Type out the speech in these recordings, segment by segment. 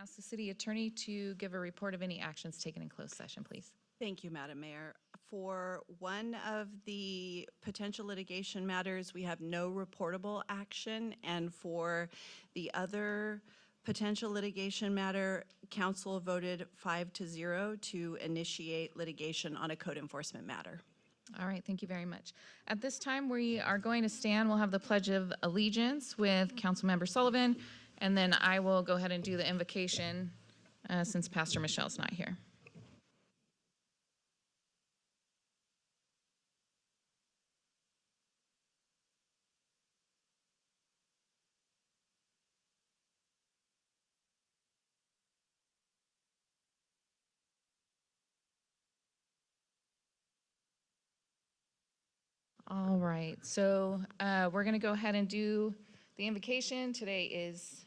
ask the city attorney to give a report of any actions taken in closed session, please. Thank you, Madam Mayor. For one of the potential litigation matters, we have no reportable action, and for the other potential litigation matter, council voted 5-0 to initiate litigation on a code enforcement matter. All right, thank you very much. At this time, we are going to stand. We'll have the Pledge of Allegiance with Councilmember Sullivan, and then I will go ahead and do the invocation since Pastor Michelle's not here. All right, so we're going to go ahead and do the invocation. Today is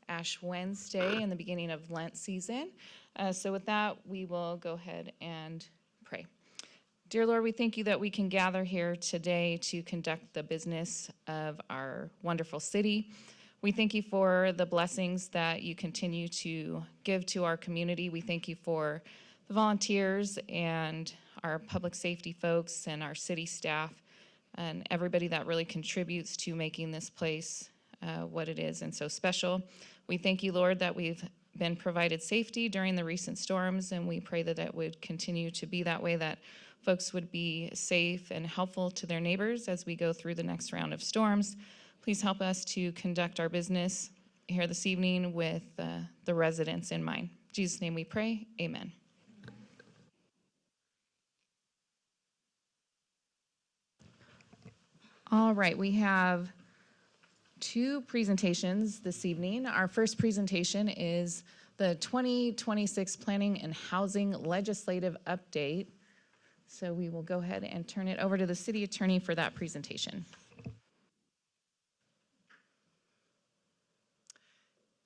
Ash Wednesday and the beginning of Lent season. So with that, we will go ahead and pray. Dear Lord, we thank you that we can gather here today to conduct the business of our wonderful city. We thank you for the blessings that you continue to give to our community. We thank you for the volunteers and our public safety folks and our city staff and everybody that really contributes to making this place what it is and so special. We thank you, Lord, that we've been provided safety during the recent storms, and we pray that it would continue to be that way, that folks would be safe and helpful to their neighbors as we go through the next round of storms. Please help us to conduct our business here this evening with the residents in mind. In Jesus' name we pray, amen. All right, we have two presentations this evening. Our first presentation is the 2026 Planning and Housing Legislative Update. So we will go ahead and turn it over to the city attorney for that presentation.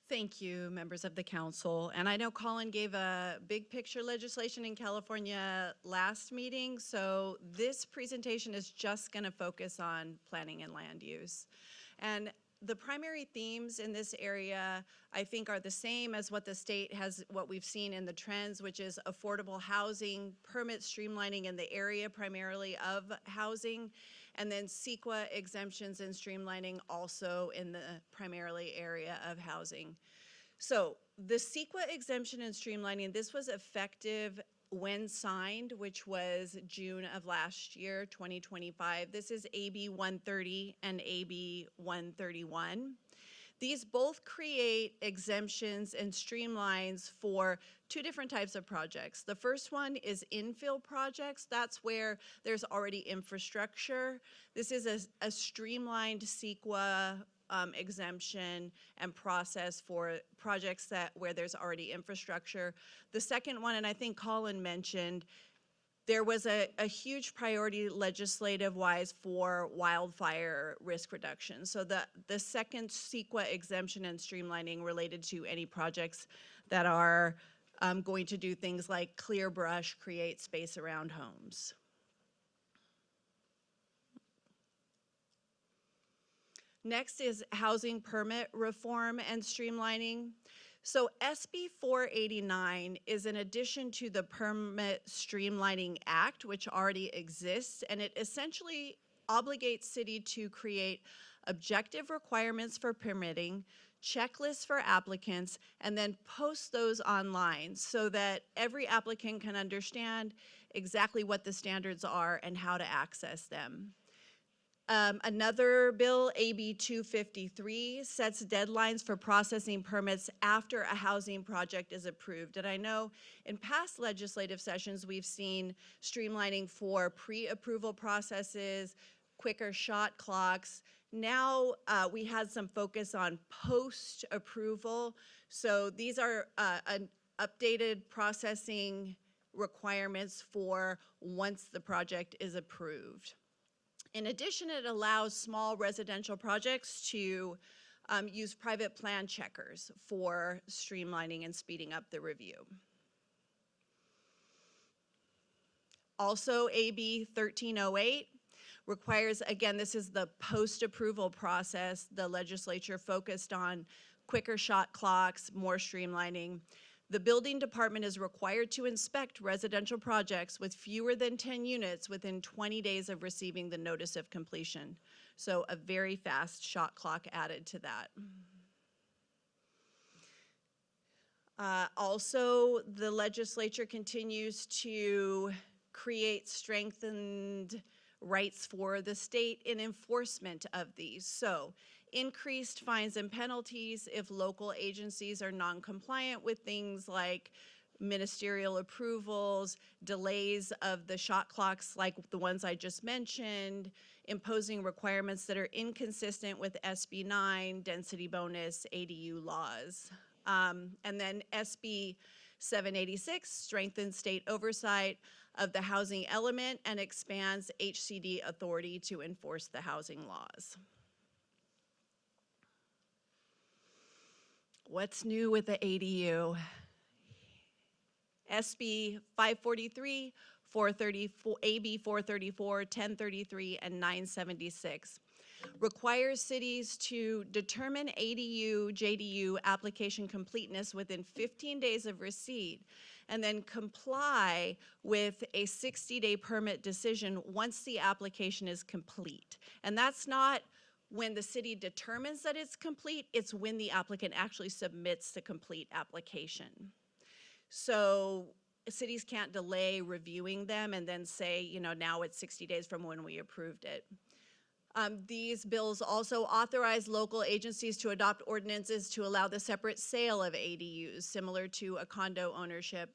Thank you, members of the council. And I know Colin gave a big picture legislation in California last meeting, so this presentation is just going to focus on planning and land use. And the primary themes in this area, I think, are the same as what the state has, what we've seen in the trends, which is affordable housing, permit streamlining in the area primarily of housing, and then CEQA exemptions and streamlining also in the primarily area of housing. So the CEQA exemption and streamlining, this was effective when signed, which was June of last year, 2025. This is AB 130 and AB 131. These both create exemptions and streamlines for two different types of projects. The first one is infill projects. That's where there's already infrastructure. This is a streamlined CEQA exemption and process for projects where there's already infrastructure. The second one, and I think Colin mentioned, there was a huge priority legislative-wise for wildfire risk reduction. So the second CEQA exemption and streamlining related to any projects that are going to do things like clear brush, create space around homes. Next is housing permit reform and streamlining. So SB 489 is an addition to the Permit Streamlining Act, which already exists, and it essentially obligates city to create objective requirements for permitting, checklists for applicants, and then post those online so that every applicant can understand exactly what the standards are and how to access them. Another bill, AB 253, sets deadlines for processing permits after a housing project is approved. And I know in past legislative sessions, we've seen streamlining for pre-approval processes, quicker shot clocks. Now we had some focus on post-approval. So these are an updated processing requirements for once the project is approved. In addition, it allows small residential projects to use private plan checkers for streamlining and speeding up the review. Also, AB 1308 requires, again, this is the post-approval process. The legislature focused on quicker shot clocks, more streamlining. The building department is required to inspect residential projects with fewer than 10 units within 20 days of receiving the notice of completion. So a very fast shot clock added to that. Also, the legislature continues to create strengthened rights for the state in enforcement of these. So increased fines and penalties if local agencies are non-compliant with things like ministerial approvals, delays of the shot clocks like the ones I just mentioned, imposing requirements that are inconsistent with SB 9, density bonus, ADU laws. And then SB 786 strengthens state oversight of the housing element and expands HCD authority to enforce the housing laws. What's new with the ADU? SB 543, 434, AB 434, 1033, and 976 requires cities to determine ADU, JDU application completeness within 15 days of receipt and then comply with a 60-day permit decision once the application is complete. And that's not when the city determines that it's complete, it's when the applicant actually submits the complete application. So cities can't delay reviewing them and then say, you know, now it's 60 days from when we approved it. These bills also authorize local agencies to adopt ordinances to allow the separate sale of ADUs, similar to a condo ownership,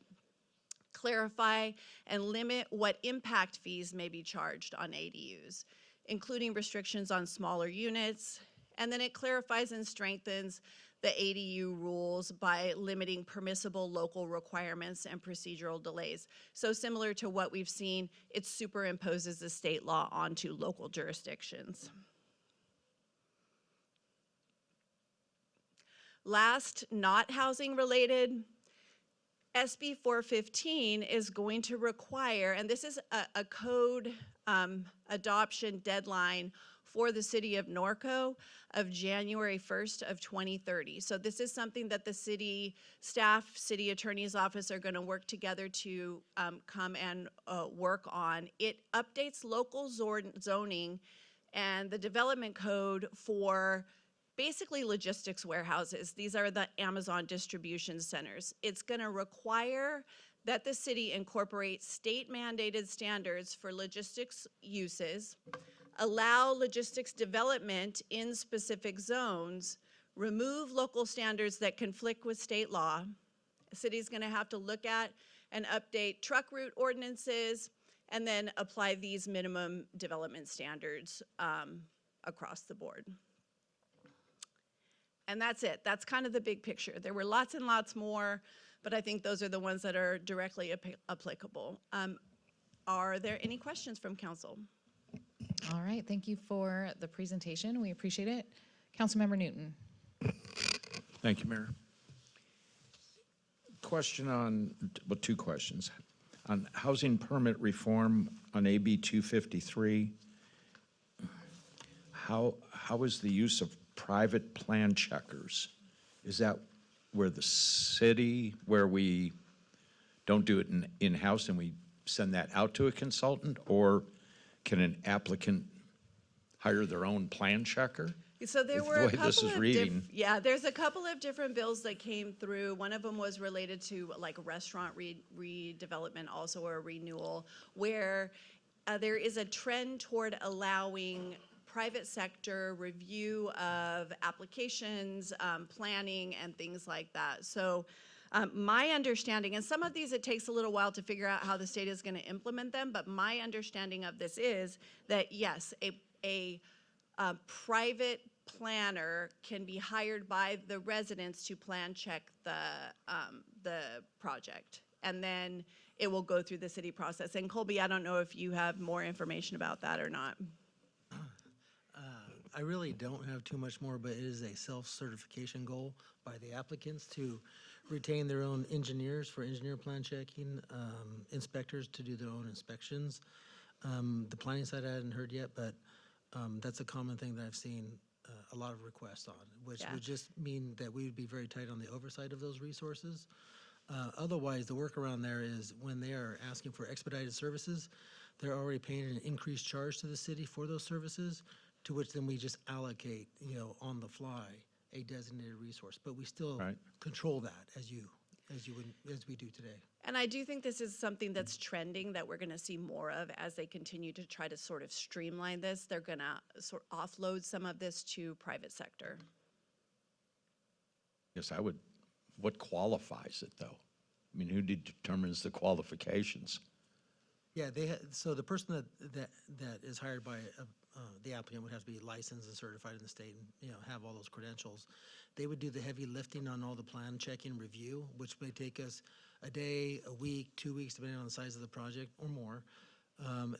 clarify and limit what impact fees may be charged on ADUs, including restrictions on smaller units, and then it clarifies and strengthens the ADU rules by limiting permissible local requirements and procedural delays. So similar to what we've seen, it superimposes the state law onto local jurisdictions. Last, not housing related, SB 415 is going to require, and this is a code adoption deadline for the city of Norco of January 1st of 2030. So this is something that the city staff, city attorney's office are gonna work together to come and work on. It updates local zoning and the development code for basically logistics warehouses. These are the Amazon distribution centers. It's gonna require that the city incorporate state mandated standards for logistics uses, allow logistics development in specific zones, remove local standards that conflict with state law. The city's gonna have to look at and update truck route ordinances and then apply these minimum development standards across the board. And that's it. That's kind of the big picture. There were lots and lots more, but I think those are the ones that are directly applicable. Are there any questions from council? All right, thank you for the presentation. We appreciate it. Councilmember Newton. Thank you, Mayor. Question on, well, two questions. On housing permit reform on AB 253, how is the use of private plan checkers? Is that where the city, where we don't do it in-house and we send that out to a consultant, or can an applicant hire their own plan checker? So there were The a way couple this is of reading. yeah, there's a couple of different bills that came through. One of them was related to like restaurant redevelopment, also a renewal, where there is a trend toward allowing private sector review of applications, planning, and things like that. So my understanding, and some of these it takes a little while to figure out how the state is going to implement them, but my understanding of this is that yes, a private planner can be hired by the residents to plan check the project, and then it will go through the city process. And Colby, I don't know if you have more information about that or not. I really don't have too much more, but it is a self-certification goal by the applicants to retain their own engineers for engineer plan checking, inspectors to do their own inspections. The planning side I hadn't heard yet, but that's a common thing that I've seen a lot of requests on, which Yeah. would just mean that we would be very tight on the oversight of those resources. Otherwise, the workaround there is when they are asking for expedited services, they're already paying an increased charge to the city for those services, to which then we just allocate, on the fly, a designated resource. But we still Right. control that as we do today. And I do think this is something that's trending that we're going to see more of as they continue to try to sort of streamline this. They're going to sort of offload some of this to private sector. Yes, what qualifies it, though? I mean, who determines the qualifications? Yeah, so the person that is hired by the applicant would have to be licensed and certified in the state and, have all those credentials. They would do the heavy lifting on all the plan checking review, which may take us a day, a week, 2 weeks, depending on the size of the project or more.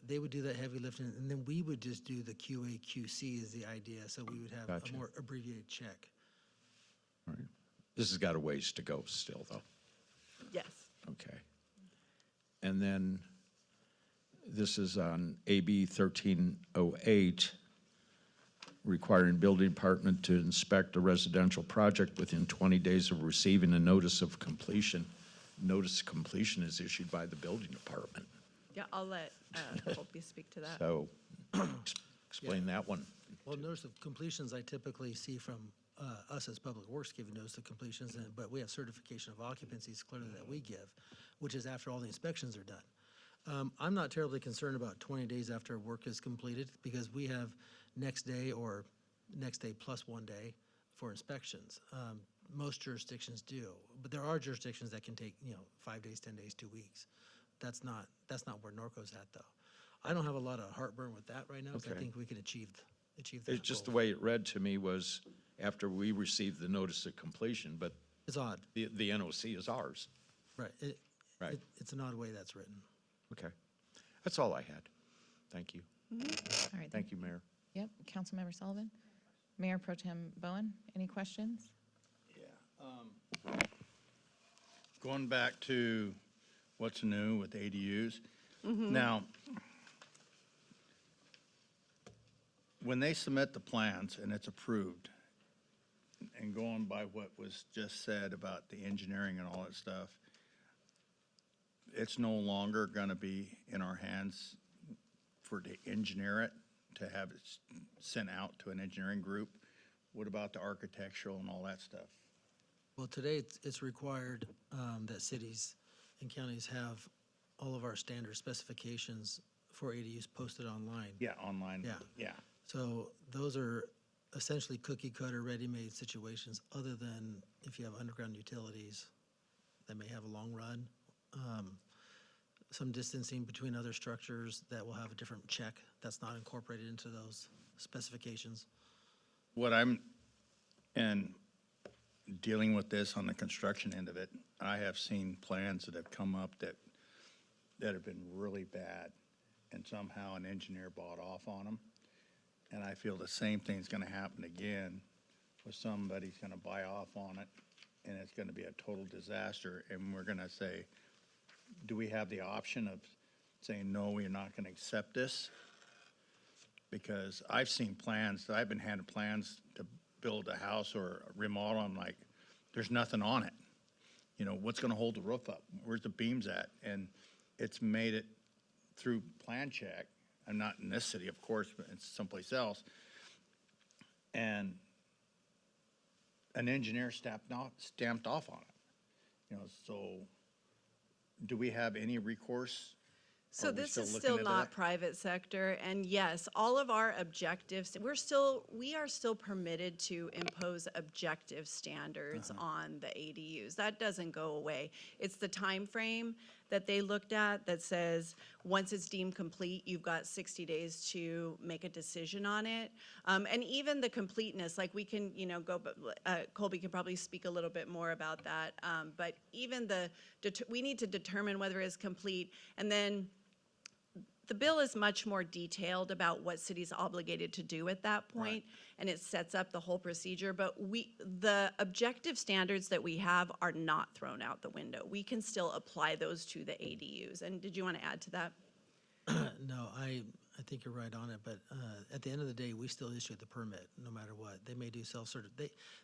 They would do that heavy lifting, and then we would just do the QA, QC is the idea, so we would have Gotcha. a more abbreviated check. All right. This has got a ways to go still, though. Yes. Okay. And then this is on AB 1308, requiring building department to inspect a residential project within 20 days of receiving a notice of completion. Notice of completion is issued by the building department. Yeah, I'll let Colby speak to that. So explain that one. Well, notice of completions, I typically see from us as Public Works giving notice of completions, but we have certification of occupancies clearly that we give, which is after all the inspections are done. I'm not terribly concerned about 20 days after work is completed, because we have next day or next day plus 1 day for inspections. Most jurisdictions do, but there are jurisdictions that can take, 5 days, 10 days, 2 weeks. That's not where Norco's at, though. I don't have a lot of heartburn with that right now, because I Okay. think we can achieve that It's just the goal. way it read to me was after we received the notice of completion, but It's odd, the NOC is ours. right? Right. It's an odd way that's written. Okay. That's all I had. Thank you. All right. Thank you, Mayor. Yep, Councilmember Sullivan. Mayor Pro Tem Bowen, any questions? Yeah. Going back to what's new with ADUs. Now, when they submit the plans and it's approved, and going by what was just said about the engineering and all that stuff, it's no longer going to be in our hands to engineer it, to have it sent out to an engineering group. What about the architectural and all that stuff? Well, today, it's required that cities and counties have all of our standard specifications for ADUs posted online. Yeah, online. Yeah. Yeah. So those are essentially cookie-cutter, ready-made situations, other than if you have underground utilities that may have a long run. Some distancing between other structures that will have a different check that's not incorporated into those specifications. And dealing with this on the construction end of it, I have seen plans that have come up that have been really bad, and somehow an engineer bought off on them. And I feel the same thing's gonna happen again, where somebody's gonna buy off on it, and it's gonna be a total disaster, and we're gonna say, do we have the option of saying, no, we're not gonna accept this? Because I've seen plans, I've been handed plans to build a house or remodel, I'm like, there's nothing on it. What's gonna hold the roof up? Where's the beams at? And it's made it through plan check. I'm not in this city, of course, but it's someplace else. And an engineer stamped off on it. So do we have any recourse? So Are we this still is looking still into not that? private sector, and yes, all of our objectives, we are still permitted to impose objective standards on the ADUs. That doesn't go away. It's the time frame that they looked at that says, once it's deemed complete, you've got 60 days to make a decision on it. And even the completeness, like we can, Colby can probably speak a little bit more about that. But even we need to determine whether it's complete, and then the bill is much more detailed about what city's obligated to do at that point, and it sets up the whole procedure. But the objective standards that we have are not thrown out the window. We can still apply those to the ADUs. And did you want to add to that? No, I think you're right on it, but at the end of the day, we still issue the permit, no matter what. They may do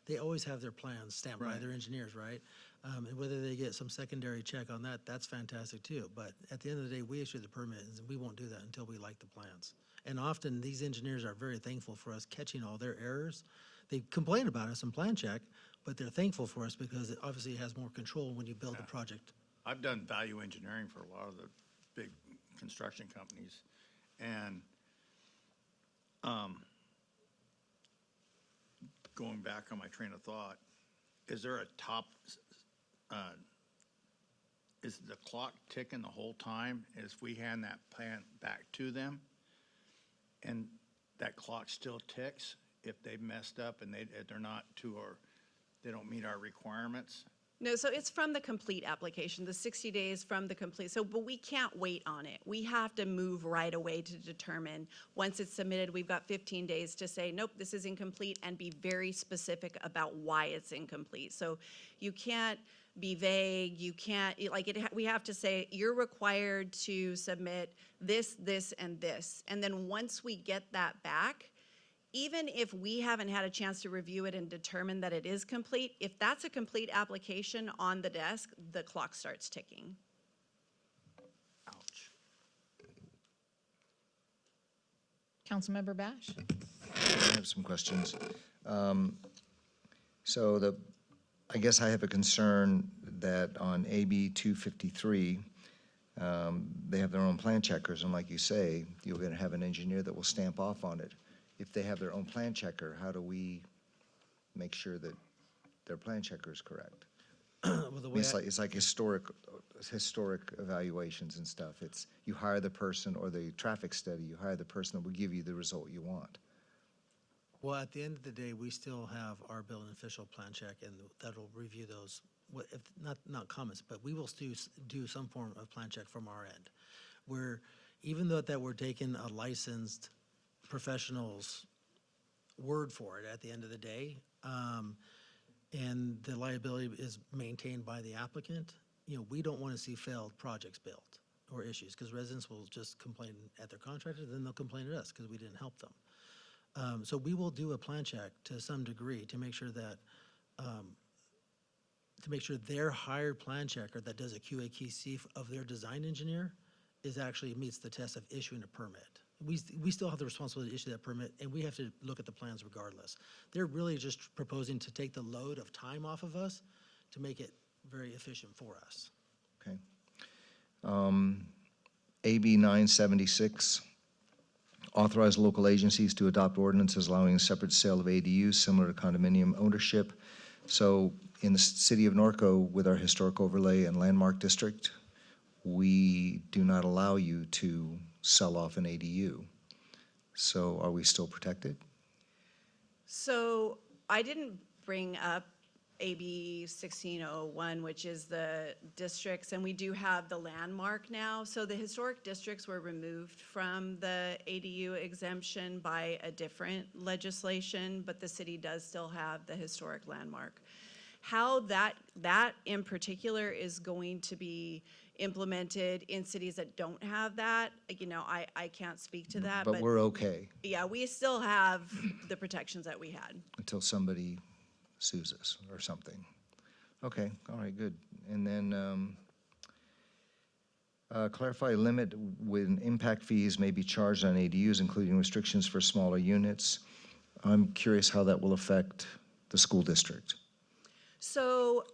they always have their plans stamped by Right. their engineers, right? And whether they get some secondary check on that, that's fantastic too. But at the end of the day, we issue the permit, and we won't do that until we like the plans. And often, these engineers are very thankful for us catching all their errors. They complain about us in plan check, but they're thankful for us because it obviously has more control when you build the project. I've done value engineering for a lot of the big construction companies, and going back on my train of thought, is there a top, is the clock ticking the whole time as we hand that plan back to them? And that clock still ticks if they messed up and they're not they don't meet our requirements? No, so it's from the complete application, the 60 days from the complete. So, but we can't wait on it. We have to move right away to determine, once it's submitted, we've got 15 days to say, nope, this is incomplete, and be very specific about why it's incomplete. So you can't be vague, you can't, we have to say, you're required to submit this, this, and this. And then once we get that back, even if we haven't had a chance to review it and determine that it is complete, if that's a complete application on the desk, the clock starts ticking. Ouch. Councilmember Bash? I have some questions. I guess I have a concern that on AB 253, they have their own plan checkers, and like you say, you're going to have an engineer that will stamp off on it. If they have their own plan checker, how do we make sure that their plan checker is correct? Well, the I mean, way it's like historic evaluations and stuff. It's you hire the person, or the traffic study, you hire the person that will give you the result you want. Well, at the end of the day, we still have our building official plan check, and that'll review those, if not comments, but we will still do some form of plan check from our end. Where even though that we're taking a licensed professional's word for it at the end of the day, and the liability is maintained by the applicant, we don't want to see failed projects built or issues, because residents will just complain at their contractor, then they'll complain at us because we didn't help them. So we will do a plan check to some degree to make sure that, their hired plan checker that does a QA/QC of their design engineer actually meets the test of issuing a permit. We still have the responsibility to issue that permit, and we have to look at the plans regardless. They're really just proposing to take the load of time off of us to make it very efficient for us. Okay. AB 976, authorize local agencies to adopt ordinances allowing a separate sale of ADUs similar to condominium ownership. So in the city of Norco, with our historic overlay and landmark district, we do not allow you to sell off an ADU. So are we still protected? So I didn't bring up AB 1601, which is the districts, and we do have the landmark now. So the historic districts were removed from the ADU exemption by a different legislation, but the city does still have the historic landmark. How that in particular is going to be implemented in cities that don't have that, I can't speak to that. But we're okay Yeah, we still have the protections that we had. until somebody sues us or something. Okay, all right, good. And then clarify limit when impact fees may be charged on ADUs, including restrictions for smaller units. I'm curious how that will affect the school district. So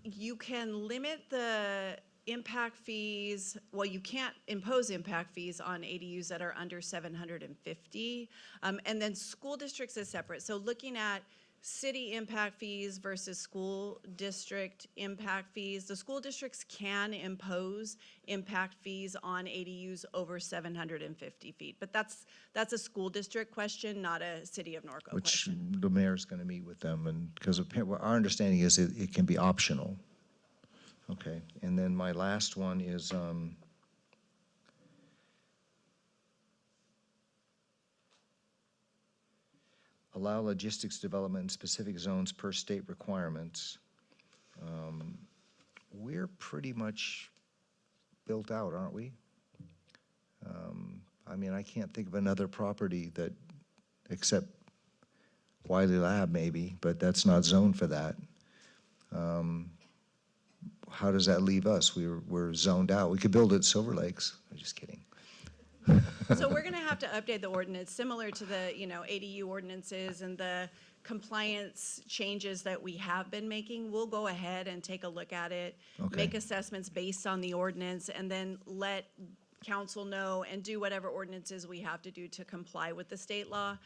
you can limit the impact fees, well, you can't impose impact fees on ADUs that are under 750. And then school districts is separate. So looking at city impact fees versus school district impact fees, the school districts can impose impact fees on ADUs over 750 feet. But that's a school district question, not a city of Norco Which question. the mayor's going to meet with them, and because our understanding is it can be optional. Okay, and then my last one is allow logistics development in specific zones per state requirements. We're pretty much built out, aren't we? I mean, I can't think of another property that, except Wiley Lab maybe, but that's not zoned for that. How does that leave us? We're zoned out. We could build it at Silver Lakes. I'm just kidding. So we're gonna have to update the ordinance, similar to the, ADU ordinances and the compliance changes that we have been making. We'll go ahead and take a look at it, Okay. make assessments based on the ordinance, and then let council know and do whatever ordinances we have to do to comply with the state law.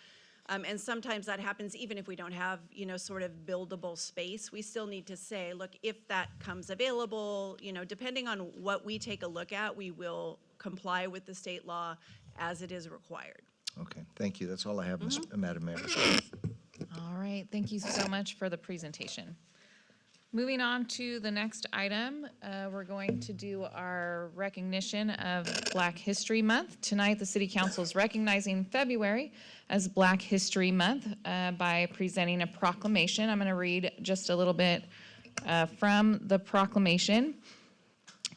And sometimes that happens even if we don't have, sort of buildable space. We still need to say, look, if that comes available, depending on what we take a look at, we will comply with the state law as it is required. Okay, thank you. That's all I have, Madam Mayor. All right, thank you so much for the presentation. Moving on to the next item, we're going to do our recognition of Black History Month. Tonight, the City Council is recognizing February as Black History Month by presenting a proclamation. I'm going to read just a little bit from the proclamation.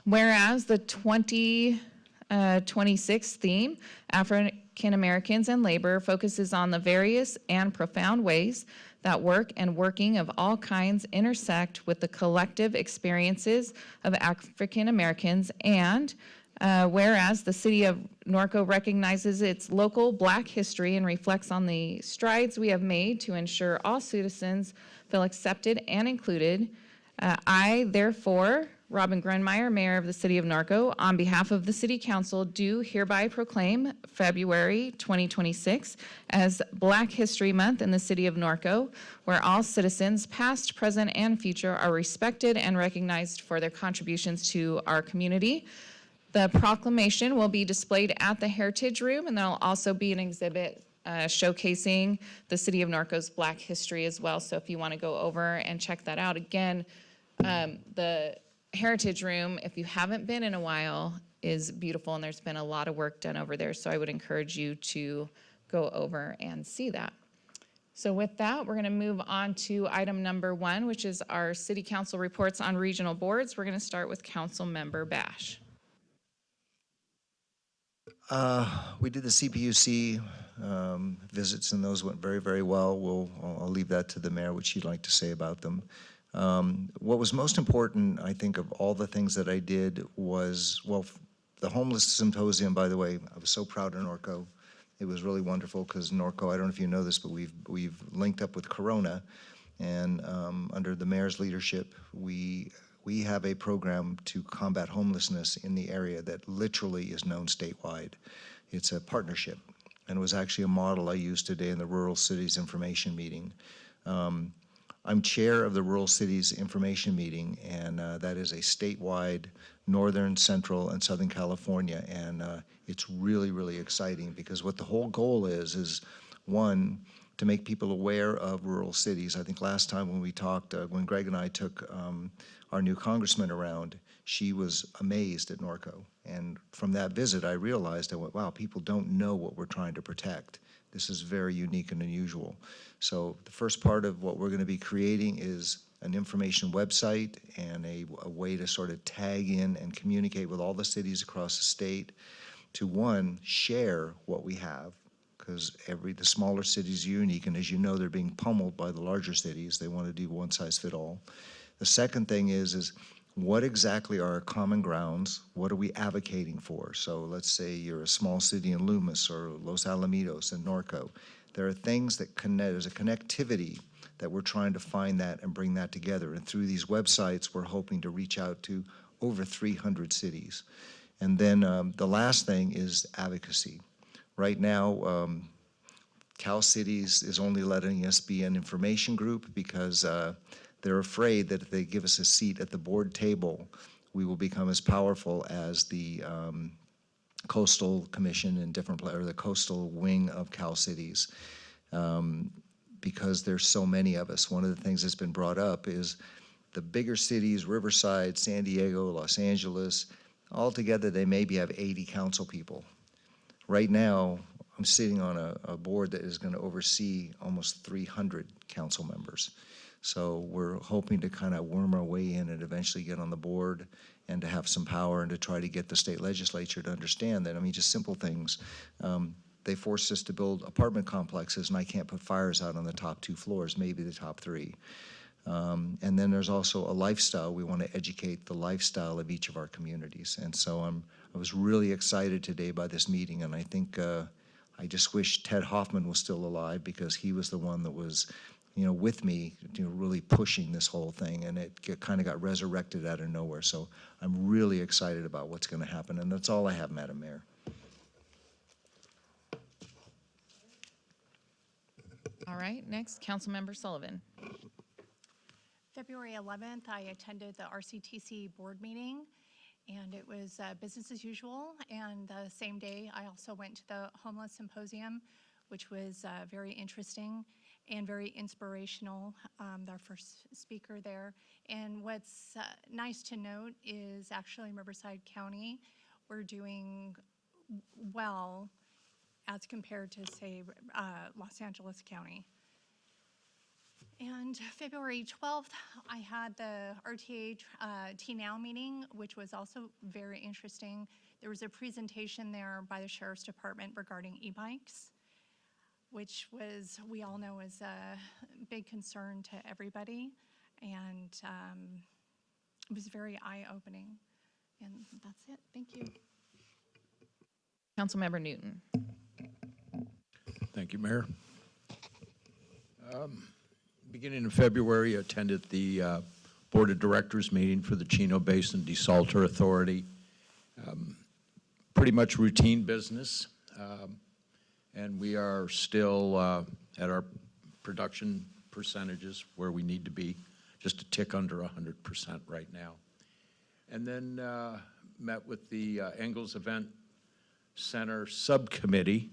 Whereas the 2026 theme, African Americans and Labor, focuses on the various and profound ways that work and working of all kinds intersect with the collective experiences of African Americans, and whereas the city of Norco recognizes its local Black history and reflects on the strides we have made to ensure all citizens feel accepted and included, I, therefore, Robin Grunmeyer, Mayor of the City of Norco, on behalf of the City Council, do hereby proclaim February 2026 as Black History Month in the City of Norco, where all citizens, past, present, and future, are respected and recognized for their contributions to our community. The proclamation will be displayed at the Heritage Room, and there'll also be an exhibit showcasing the City of Norco's Black history as well. So if you want to go over and check that out, again, the Heritage Room, if you haven't been in a while, is beautiful, and there's been a lot of work done over there, so I would encourage you to go over and see that. So with that, we're going to move on to item number 1, which is our City Council reports on regional boards. We're going to start with Council Member Bash. We did the CPUC visits, and those went very, very well. I'll leave that to the mayor, what she'd like to say about them. What was most important, I think, of all the things that I did was, well, the homeless symposium, by the way, I was so proud of Norco. It was really wonderful because Norco, I don't know if you know this, but we've linked up with Corona, and under the mayor's leadership, we have a program to combat homelessness in the area that literally is known statewide. It's a partnership, and it was actually a model I used today in the Rural Cities Information Meeting. I'm chair of the Rural Cities Information Meeting, and that is a statewide, Northern, Central, and Southern California, and it's really, really exciting because what the whole goal is one, to make people aware of rural cities. I think last time when we talked, when Greg and I took our new congressman around, she was amazed at Norco. And from that visit, I realized, I went, wow, people don't know what we're trying to protect. This is very unique and unusual. So the first part of what we're going to be creating is an information website and a way to sort of tag in and communicate with all the cities across the state to, one, share what we have, because the smaller cities are unique, and as you know, they're being pummeled by the larger cities. They want to do one size fit all. The second thing is what exactly are our common grounds? What are we advocating for? So let's say you're a small city in Loomis or Los Alamitos and Norco. There are things that connect, there's a connectivity that we're trying to find that and bring that together. And through these websites, we're hoping to reach out to over 300 cities. And then the last thing is advocacy. Right now, Cal Cities is only letting us be an information group because they're afraid that if they give us a seat at the board table, we will become as powerful as the Coastal Commission and or the coastal wing of Cal Cities, because there's so many of us. One of the things that's been brought up is the bigger cities, Riverside, San Diego, Los Angeles, all together they maybe have 80 council people. Right now, I'm sitting on a board that is going to oversee almost 300 council members. So we're hoping to kind of worm our way in and eventually get on the board and to have some power and to try to get the state legislature to understand that. I mean, just simple things. They forced us to build apartment complexes, and I can't put fires out on the top 2 floors, maybe the top 3. And then there's also a lifestyle. We want to educate the lifestyle of each of our communities. And so I was really excited today by this meeting, and I think I just wish Ted Hoffman was still alive, because he was the one that was, with me, really pushing this whole thing, and it kind of got resurrected out of nowhere. So I'm really excited about what's going to happen, and that's all I have, Madam Mayor. All right, next, Councilmember Sullivan. February 11th, I attended the RCTC board meeting, and it was business as usual. And the same day, I also went to the homeless symposium, which was very interesting and very inspirational. Our first speaker there. And what's nice to note is actually Riverside County, we're doing well as compared to, say, Los Angeles County. And February 12th, I had the RTA T-Now meeting, which was also very interesting. There was a presentation there by the Sheriff's Department regarding e-bikes, which was, we all know, is a big concern to everybody. And it was very eye-opening. And that's it. Thank you. Councilmember Newton. Thank you, Mayor. Beginning in February, I attended the Board of Directors meeting for the Chino Basin Desalter Authority. Pretty much routine business, and we are still at our production percentages where we need to be, just a tick under 100% right now. And then met with the Engels Event Center Subcommittee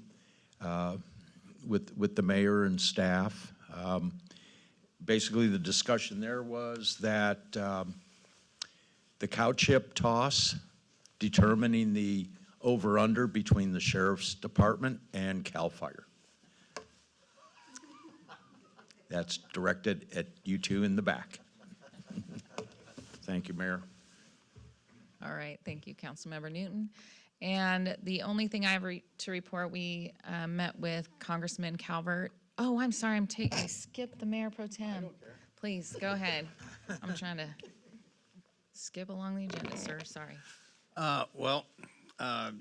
with the mayor and staff. Basically, the discussion there was that the cow chip toss, determining the over-under between the Sheriff's Department and CAL FIRE. That's directed at you two in the back. Thank you, Mayor. All right, thank you, Councilmember Newton. And the only thing I have to report, we met with Congressman Calvert. Oh, I'm sorry, I skipped the Mayor Pro Tem. I don't care. Please, go ahead. I'm trying to skip along the agenda, sir, sorry.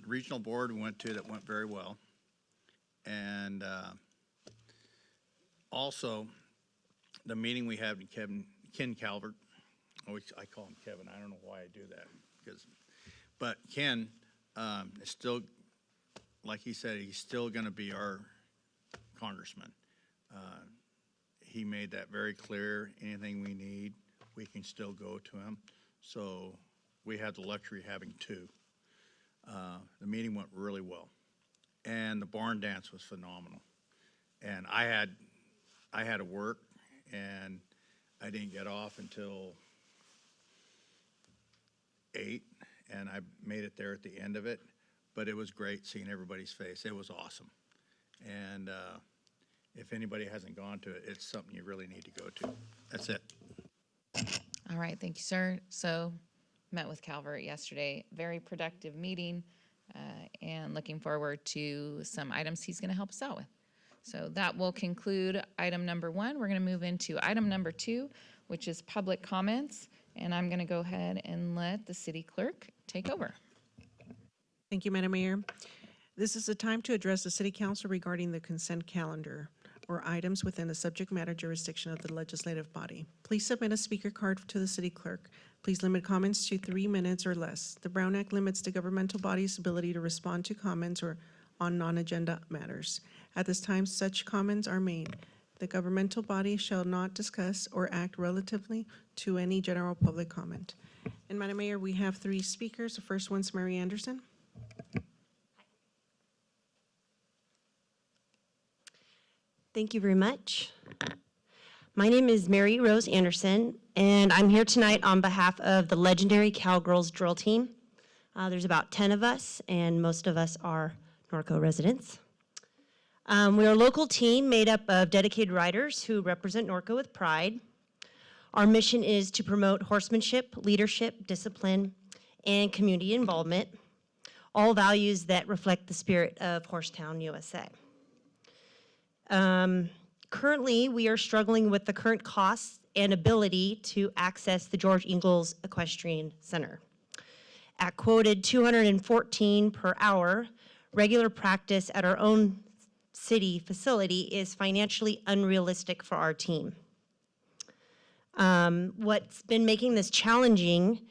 Regional board we went to that went very well. And also, the meeting we had with Ken Calvert, I call him Kevin, I don't know why I do that, but Ken is still, like he said, he's still gonna be our congressman. He made that very clear. Anything we need, we can still go to him. So we had the luxury of having 2. The meeting went really well, and the barn dance was phenomenal. And I had to work, and I didn't get off until 8, and I made it there at the end of it. But it was great seeing everybody's face. It was awesome. And if anybody hasn't gone to it, it's something you really need to go to. That's it. All right, thank you, sir. So, met with Calvert yesterday. Very productive meeting, and looking forward to some items he's going to help us out with. So that will conclude item number 1. We're going to move into item number 2, which is public comments. And I'm going to go ahead and let the city clerk take over. Thank you, Madam Mayor. This is the time to address the City Council regarding the consent calendar or items within the subject matter jurisdiction of the legislative body. Please submit a speaker card to the city clerk. Please limit comments to 3 minutes or less. The Brown Act limits the governmental body's ability to respond to comments or on non-agenda matters. At this time, such comments are made. The governmental body shall not discuss or act relatively to any general public comment. And Madam Mayor, we have 3 speakers. The first one's Mary Anderson. Thank you very much. My name is Mary Rose Anderson, and I'm here tonight on behalf of the legendary Cowgirls drill team. There's about 10 of us, and most of us are Norco residents. We're a local team made up of dedicated riders who represent Norco with pride. Our mission is to promote horsemanship, leadership, discipline, and community involvement, all values that reflect the spirit of Horsetown, USA. Currently, we are struggling with the current costs and ability to access the George Ingalls Equestrian Center. At quoted $214 per hour, regular practice at our own city facility is financially unrealistic for our team. What's been making this challenging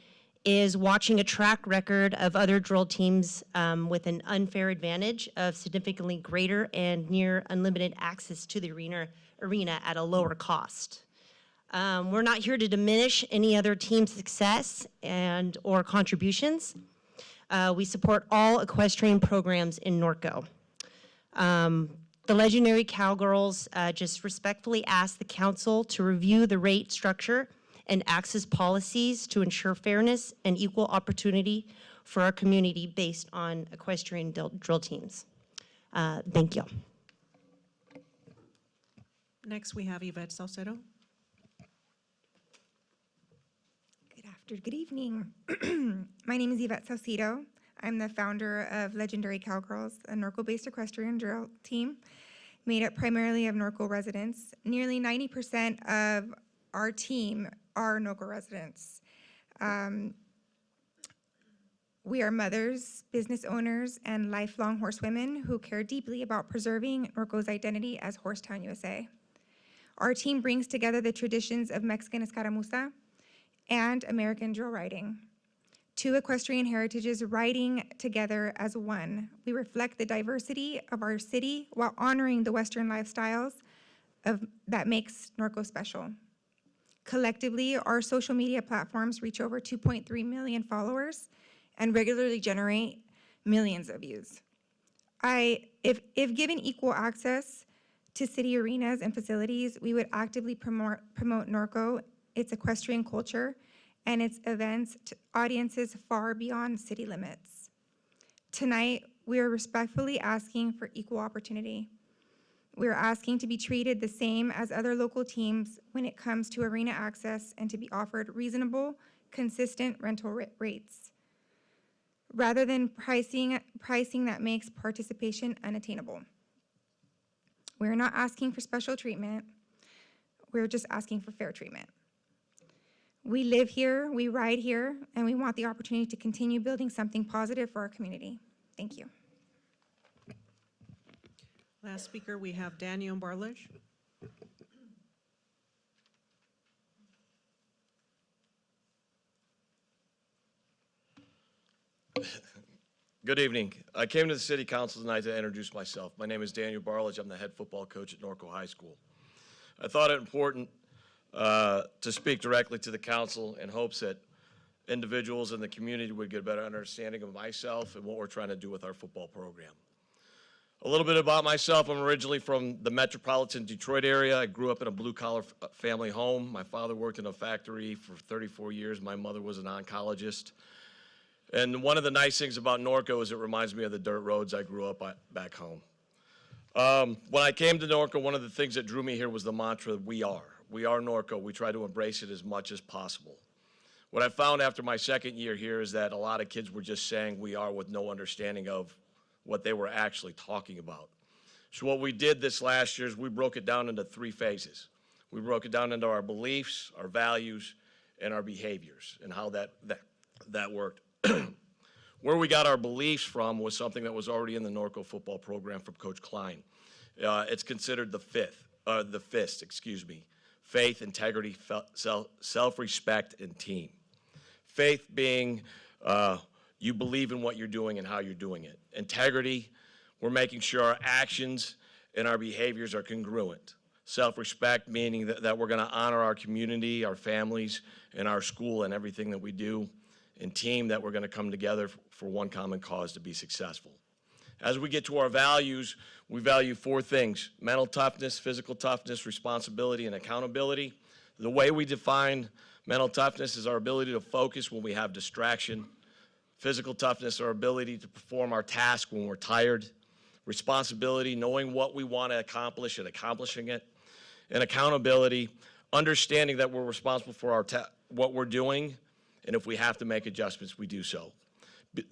is watching a track record of other drill teams with an unfair advantage of significantly greater and near unlimited access to the arena at a lower cost. We're not here to diminish any other team's success or contributions. We support all equestrian programs in Norco. The legendary Cowgirls just respectfully ask the council to review the rate structure and access policies to ensure fairness and equal opportunity for our community based on equestrian drill teams. Thank you. Next, we have Yvette Salcedo. Good evening. My name is Yvette Salcedo. I'm the founder of Legendary Cowgirls, a Norco-based equestrian drill team made up primarily of Norco residents. Nearly 90% of our team are Norco residents. We are mothers, business owners, and lifelong horsewomen who care deeply about preserving Norco's identity as Horsetown, USA. Our team brings together the traditions of Mexican escaramuza and American drill riding, two equestrian heritages riding together as one. We reflect the diversity of our city while honoring the Western lifestyles that makes Norco special. Collectively, our social media platforms reach over 2.3 million followers and regularly generate millions of views. If given equal access to city arenas and facilities, we would actively promote Norco, its equestrian culture, and its events to audiences far beyond city limits. Tonight, we are respectfully asking for equal opportunity. We are asking to be treated the same as other local teams when it comes to arena access and to be offered reasonable, consistent rental rates, rather than pricing that makes participation unattainable. We're not asking for special treatment. We're just asking for fair treatment. We live here, we ride here, and we want the opportunity to continue building something positive for our community. Thank you. Last speaker, we have Daniel Barlage. Good evening. I came to the City Council tonight to introduce myself. My name is Daniel Barlage. I'm the head football coach at Norco High School. I thought it important to speak directly to the council in hopes that individuals in the community would get a better understanding of myself and what we're trying to do with our football program. A little bit about myself. I'm originally from the metropolitan Detroit area. I grew up in a blue-collar family home. My father worked in a factory for 34 years. My mother was an oncologist. And one of the nice things about Norco is it reminds me of the dirt roads I grew up back home. When I came to Norco, one of the things that drew me here was the mantra, we are. We are Norco. We try to embrace it as much as possible. What I found after my second year here is that a lot of kids were just saying we are with no understanding of what they were actually talking about. So what we did this last year is we broke it down into 3 phases. We broke it down into our beliefs, our values, and our behaviors, and how that worked. Where we got our beliefs from was something that was already in the Norco football program from Coach Klein. It's considered the FIST, excuse me. Faith, integrity, self-respect, and team. Faith being you believe in what you're doing and how you're doing it. Integrity, we're making sure our actions and our behaviors are congruent. Self-respect, meaning that we're going to honor our community, our families, and our school and everything that we do. And team, that we're going to come together for one common cause to be successful. As we get to our values, we value 4 things: mental toughness, physical toughness, responsibility, and accountability. The way we define mental toughness is our ability to focus when we have distraction. Physical toughness, our ability to perform our task when we're tired. Responsibility, knowing what we want to accomplish and accomplishing it. And accountability, understanding that we're responsible for what we're doing, and if we have to make adjustments, we do so.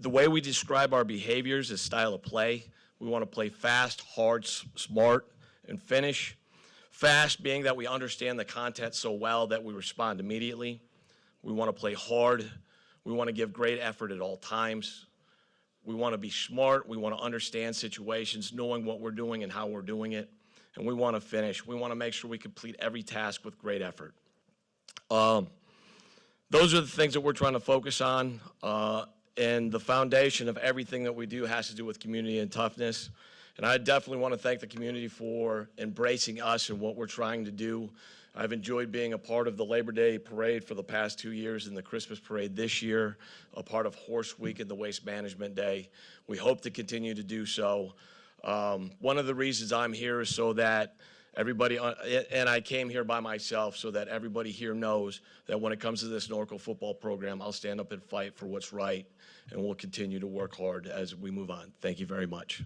The way we describe our behaviors is style of play. We want to play fast, hard, smart, and finish. Fast being that we understand the content so well that we respond immediately. We want to play hard. We want to give great effort at all times. We want to be smart. We want to understand situations, knowing what we're doing and how we're doing it. And we want to finish. We want to make sure we complete every task with great effort. Those are the things that we're trying to focus on. And the foundation of everything that we do has to do with community and toughness. And I definitely want to thank the community for embracing us and what we're trying to do. I've enjoyed being a part of the Labor Day parade for the past 2 years and the Christmas parade this year, a part of Horse Week and the Waste Management Day. We hope to continue to do so. One of the reasons I'm here is so that everybody, and I came here by myself, so that everybody here knows that when it comes to this Norco football program, I'll stand up and fight for what's right, and we'll continue to work hard as we move on. Thank you very much.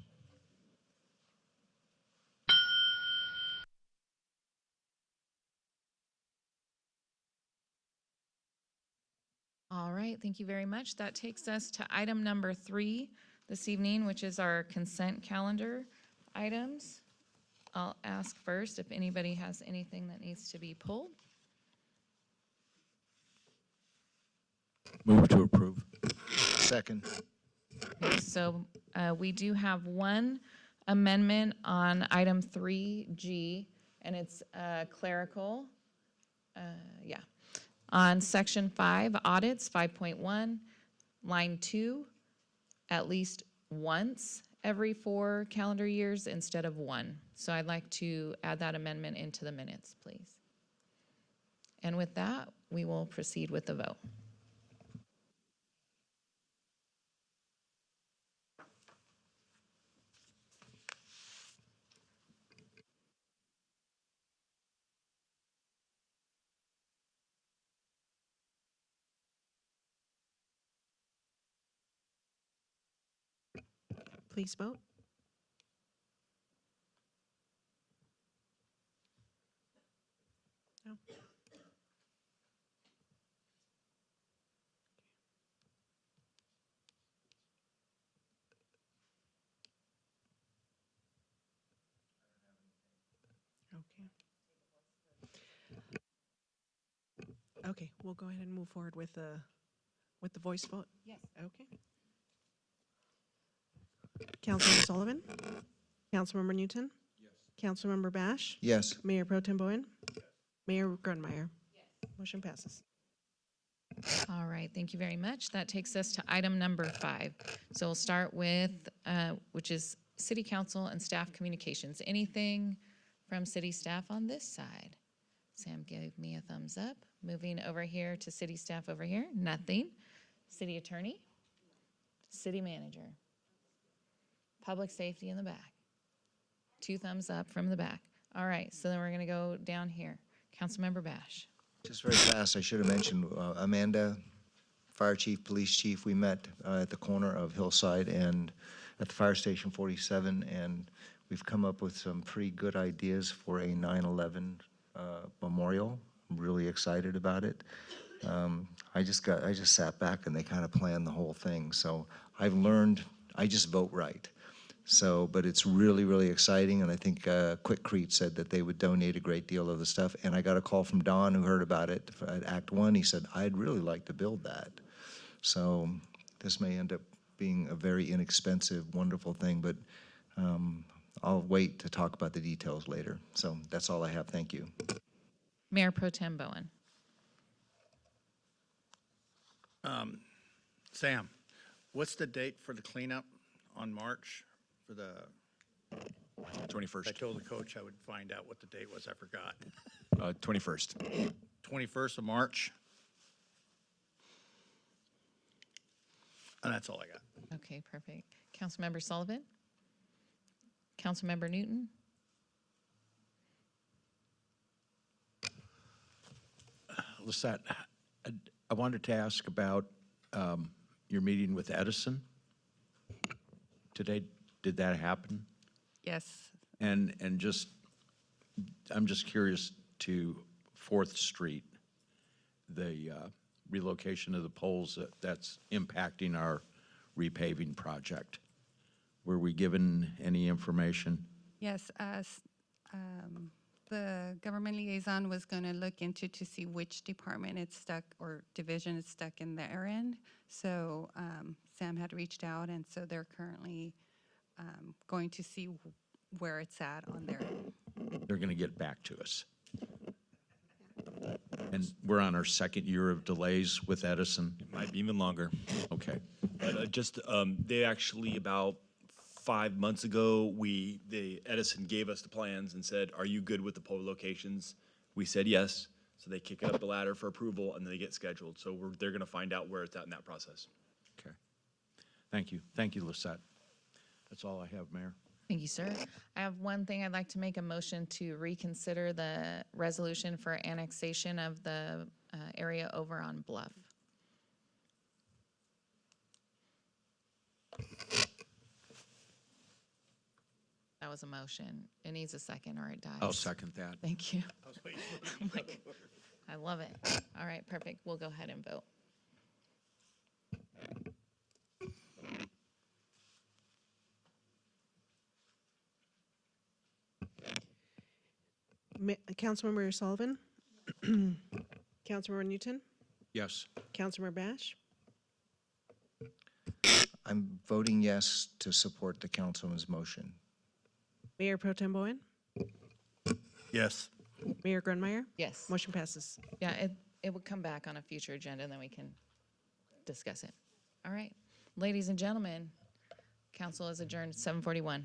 All right, thank you very much. That takes us to item number 3 this evening, which is our consent calendar items. I'll ask first if anybody has anything that needs to be pulled. Move to approve. Second. Okay, so we do have one amendment on item 3G, and it's clerical. Yeah. On section 5, audits, 5.1, line 2, at least once every 4 calendar years instead of 1. So I'd like to add that amendment into the minutes, please. And with that, we will proceed with the vote. Please vote. No. Okay. Okay, we'll go ahead and move forward with the voice vote. Yes. Okay. Councilmember Sullivan? Councilmember Newton? Yes. Councilmember Bash? Yes. Mayor Pro Tem Bowen? Yes. Mayor Grunmeyer? Yes. Motion passes. All right, thank you very much. That takes us to item number 5. So we'll start with, which is city council and staff communications. Anything from city staff on this side? Sam gave me a thumbs up. Moving over here to city staff over here, nothing. City attorney? City manager? Public safety in the back? 2 thumbs up from the back. All right, so then we're gonna go down here. Councilmember Bash. Just very fast, I should have mentioned Amanda, Fire Chief, Police Chief, we met at the corner of Hillside and at the Fire Station 47, and we've come up with some pretty good ideas for a 9/11 memorial. I'm really excited about it. I just sat back and they kind of planned the whole thing. So I've learned, I just vote right. So, but it's really, really exciting, and I think Quikrete said that they would donate a great deal of the stuff. And I got a call from Don, who heard about it at Act 1. He said, I'd really like to build that. So this may end up being a very inexpensive, wonderful thing, but I'll wait to talk about the details later. So that's all I have. Thank you. Mayor Pro Tem Bowen. Sam, what's the date for the cleanup on March for the? 21st. I told the coach I would find out what the date was. I forgot. 21st. 21st of March. And that's all I got. Okay, perfect. Councilmember Sullivan? Councilmember Newton? Lisette, I wanted to ask about your meeting with Edison today. Did that happen? Yes. And I'm just curious to Fourth Street, the relocation of the poles, that's impacting our repaving project. Were we given any information? Yes, the government liaison was going to look into to see which department it's stuck or division is stuck in their end. So Sam had reached out, and so they're currently going to see where it's at on their end. They're going to get back to us. And we're on our second year of delays with Edison? Might be even longer. Okay. But they actually, about 5 months ago, Edison gave us the plans and said, are you good with the pole locations? We said yes. So they kick it up the ladder for approval, and then they get scheduled. So they're going to find out where it's at in that process. Okay. Thank you. Thank you, Lisette. That's all I have, Mayor. Thank you, sir. I have one thing. I'd like to make a motion to reconsider the resolution for annexation of the area over on Bluff. That was a motion. It needs a second or it dies. I'll second that. Thank you. I'm like, I love it. All right, perfect. We'll go ahead and vote. Councilmember Sullivan? Councilmember Newton? Yes. Councilmember Bash? I'm voting yes to support the councilman's motion. Mayor Pro Tem Bowen? Yes. Mayor Grunmeyer? Yes. Motion passes. Yeah, it would come back on a future agenda and then we can discuss it. All right. Ladies and gentlemen, council is adjourned at 7:41.